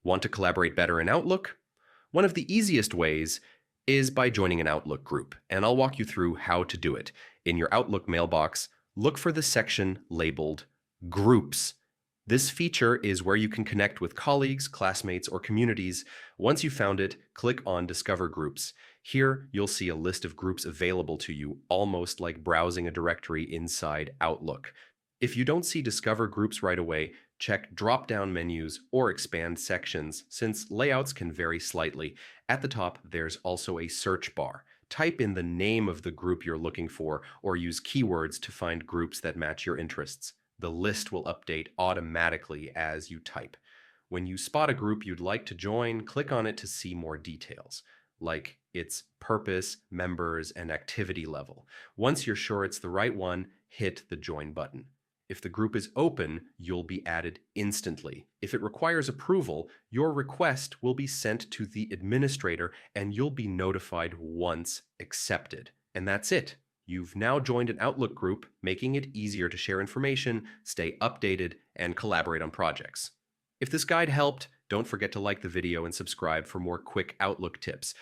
Want to collaborate better in Outlook? One of the easiest ways is by joining an Outlook group, and I'll walk you through how to do it. In your Outlook mailbox, look for the section labeled Groups. This feature is where you can connect with colleagues, classmates, or communities. Once you've found it, click on Discover Groups. Here, you'll see a list of groups available to you, almost like browsing a directory inside Outlook. If you don't see Discover Groups right away, check drop-down menus or expand sections, since layouts can vary slightly. At the top, there's also a search bar. Type in the name of the group you're looking for, or use keywords to find groups that match your interests. The list will update automatically as you type. When you spot a group you'd like to join, click on it to see more details, like its purpose, members, and activity level. Once you're sure it's the right one, hit the Join button. If the group is open, you'll be added instantly. If it requires approval, your request will be sent to the administrator and you'll be notified once accepted. And that's it. You've now joined an Outlook group, making it easier to share information, stay updated, and collaborate on projects. If this guide helped, don't forget to like the video and subscribe for more quick Outlook tips.